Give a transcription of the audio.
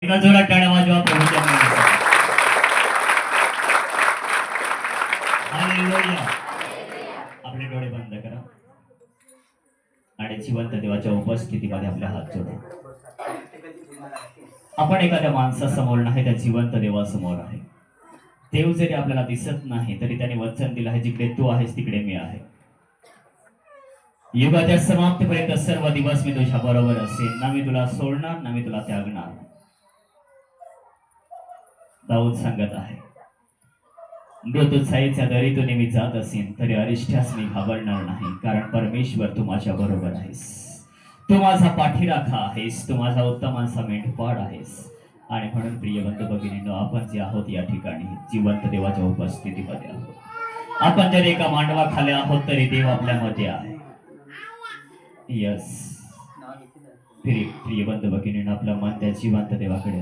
एका जोरात टाळ्या वाजवा प्रभूच्या नावासाठी. हालेलुया. आपले डोळे बंद करा आणि जिवंत देवाच्या उपस्थितीमध्ये आपले हात जोडा. आपण एखाद्या माणसासमोर नाही, त्या जिवंत देवासमोर आहे. देव जरी आपल्याला दिसत नाही तरी त्याने वचन दिलं आहे, जिकडे तू आहेस तिकडे मी आहे. युगाच्या समाप्तीपर्यंत सर्व दिवस मी तुझ्या बरोबर असेल. ना मी तुला सोडणार, ना मी तुला त्यागणार. दाऊद सांगत आहे, मृत्यूच्या दरीतून मी जात असेल तरी अरिष्ठास मी घाबरणार नाही, कारण परमेश्वर तू माझ्या बरोबर आहेस. तू माझा पाठीराखा आहेस, तू माझा उत्तम असा मेंढपाळ आहेस. आणि म्हणून प्रिय बंधू भगिनींनो, आपण जे आहोत या ठिकाणी जिवंत देवाच्या उपस्थितीमध्ये आहोत. आपण जर एका मांडवाखाली आहोत तरी देव आपल्यामध्ये आहे. यस प्रिय बंधू भगिनींनो, आपलं मन त्या जिवंत देवाकडे